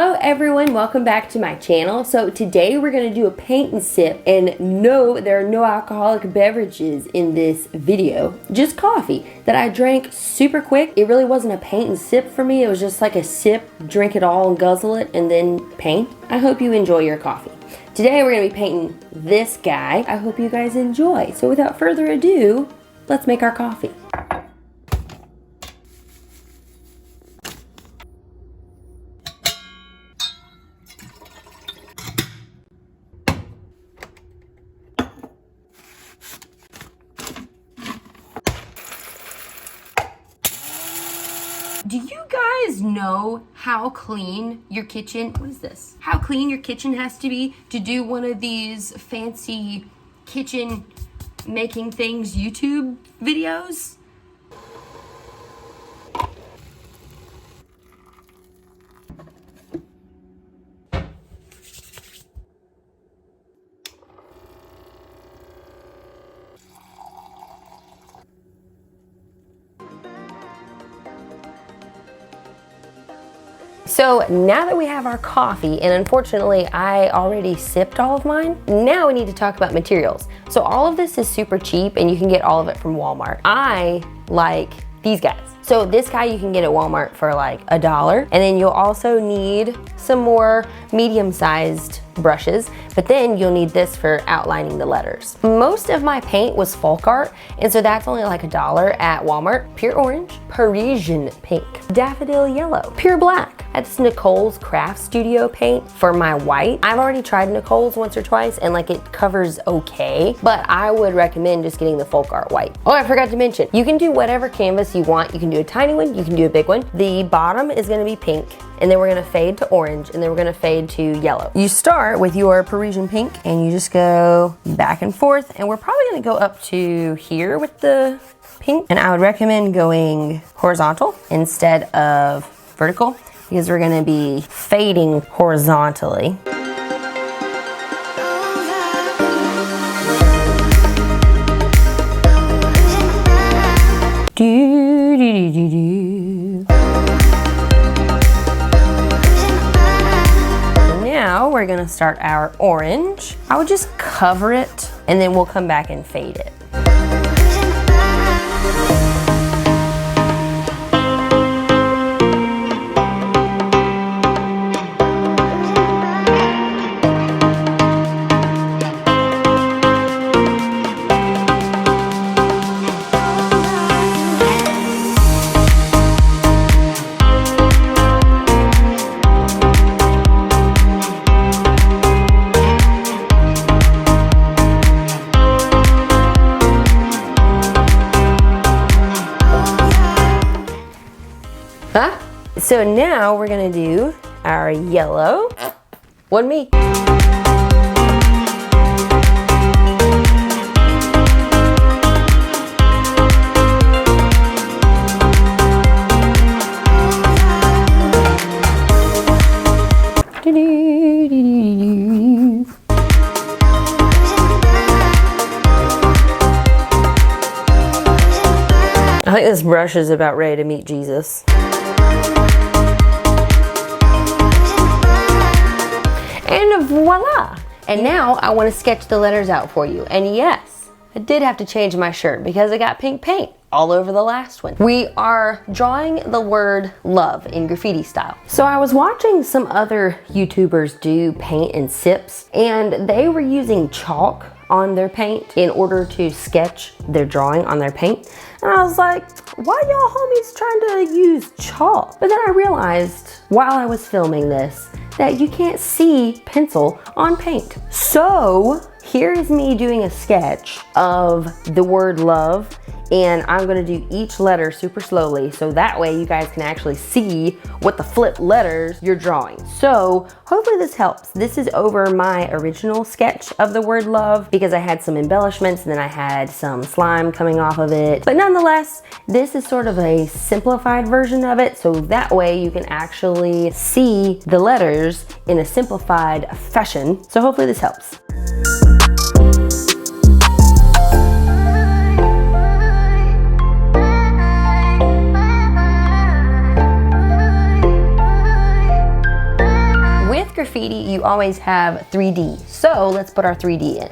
Hello everyone, welcome back to my channel. So today we're going to do a paint and sip, and no, there are no alcoholic beverages in this video, just coffee that I drank super quick. It really wasn't a paint and sip for me, it was just like a sip, drink it all and guzzle it and then paint. I hope you enjoy your coffee. Today we're going to be painting this guy. I hope you guys enjoy. So without further ado, let's make our coffee. Do you guys know how clean your kitchen, what is this? How clean your kitchen has to be to do one of these fancy kitchen making things YouTube videos? So now that we have our coffee, and unfortunately I already sipped all of mine, now we need to talk about materials. So all of this is super cheap and you can get all of it from Walmart. I like these guys. So this guy you can get at Walmart for like $1, and then you'll also need some more medium-sized brushes, but then you'll need this for outlining the letters. Most of my paint was folk art, and so that's only like $1 at Walmart. Pure orange, Parisian pink, daffodil yellow, pure black. That's Nicole's Craft Studio paint for my white. I've already tried Nicole's once or twice and like it covers okay, but I would recommend just getting the folk art white. Oh, I forgot to mention, you can do whatever canvas you want. You can do a tiny one, you can do a big one. The bottom is gonna be pink, and then we're gonna fade to orange, and then we're gonna fade to yellow. You start with your Parisian pink and you just go back and forth, and we're probably gonna go up to here with the pink, and I would recommend going horizontal instead of vertical because we're gonna be fading horizontally. Do, do, do, do, do. Now we're gonna start our orange. I would just cover it and then we'll come back and fade it. So now we're gonna do our yellow. One me. I think this brush is about ready to meet Jesus. And voila! And now I want to sketch the letters out for you. And yes, I did have to change my shirt because I got pink paint all over the last one. We are drawing the word love in graffiti style. So I was watching some other YouTubers do paint and sips, and they were using chalk on their paint in order to sketch their drawing on their paint. And I was like, why y'all homies trying to use chalk? But then I realized while I was filming this that you can't see pencil on paint. So here is me doing a sketch of the word love, and I'm gonna do each letter super slowly so that way you guys can actually see what the flipped letters you're drawing. So hopefully this helps. This is over my original sketch of the word love because I had some embellishments and then I had some slime coming off of it. But nonetheless, this is sort of a simplified version of it, so that way you can actually see the letters in a simplified fashion. So hopefully this helps. graffiti, you always have 3D. So let's put our 3D in.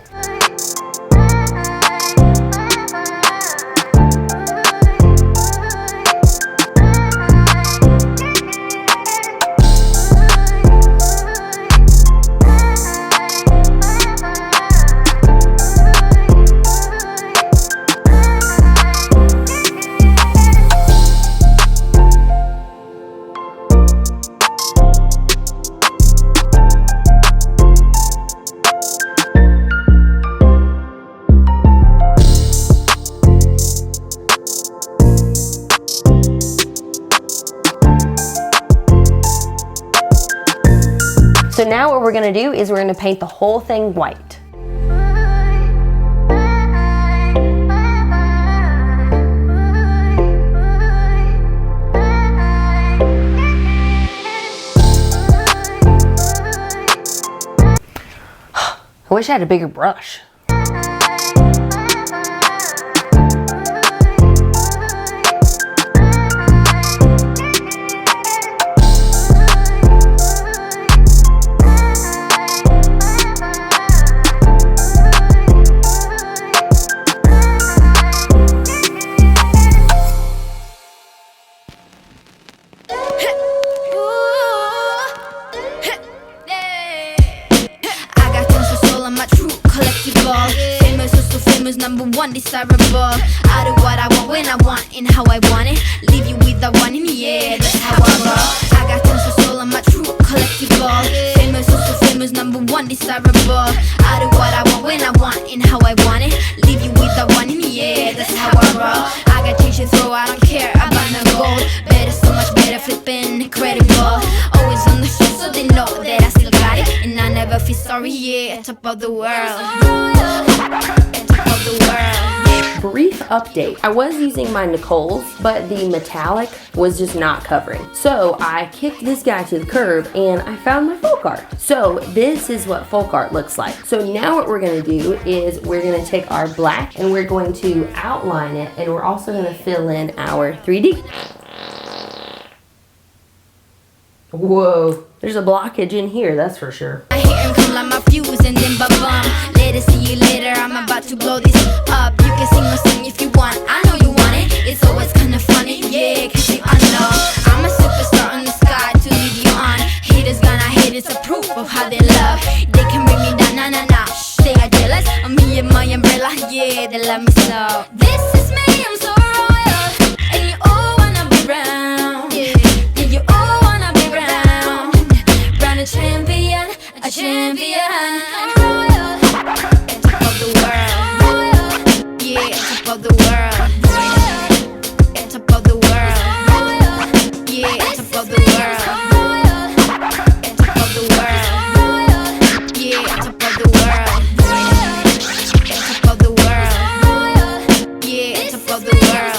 So now what we're gonna do is we're gonna paint the whole thing white. I wish I had a bigger brush. One desirable. I do what I want when I want and how I want it. Leave you with the one in the air. That's how I roll. I got tons of soul. I'm a true collectible. Famous, so famous, number one desirable. I do what I want when I want and how I want it. Leave you with the one in the air. That's how I roll. I got change to throw. I don't care about no gold. Better, so much better, flipping incredible. Always on the street, so they know that I still got it, and I never feel sorry. Yeah, top of the world. Brief update. I was using my Nicole's, but the metallic was just not covering. So I kicked this guy to the curb and I found my folk art. So this is what folk art looks like. So now what we're gonna do is we're gonna take our black and we're going to outline it, and we're also gonna fill in our 3D. Whoa, there's a blockage in here, that's for sure. I hear him come like my fuse and then ba-bum. Later, see you later, I'm about to blow this up. You can sing my song if you want, I know you want it. It's always kinda funny, yeah, cause you know I'm a superstar on the sky to lead you on. Haters gonna hate, it's a proof of how they love. They can bring me down, nah, nah, nah. Shh, they are jealous of me and my umbrella, yeah, they love me so. This is me, I'm so royal, and you all wanna be round. Yeah, you all wanna be round. Round a champion, a champion. I'm royal, and top of the world. Royal, yeah, top of the world. Royal, and top of the world. Royal, yeah, top of the world. Royal, and top of the world. Royal, yeah, top of the world. Royal, and top of the world. Royal, yeah, top of the world.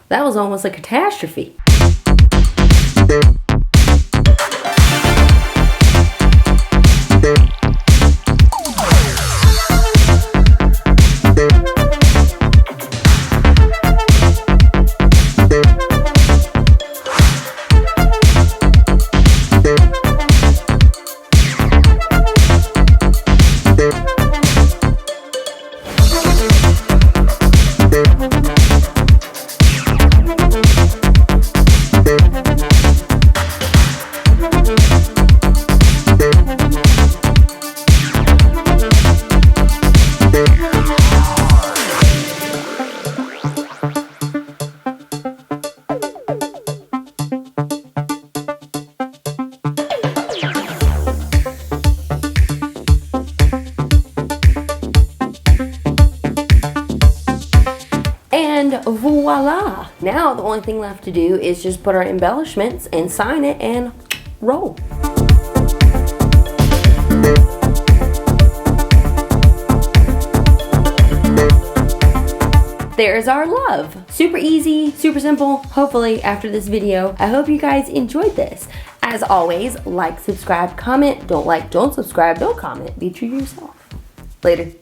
That was almost a catastrophe. And voila! Now the only thing left to do is just put our embellishments and sign it and roll. There's our love. Super easy, super simple, hopefully after this video. I hope you guys enjoyed this. As always, like, subscribe, comment. Don't like, don't subscribe, don't comment. Be true to yourself. Later.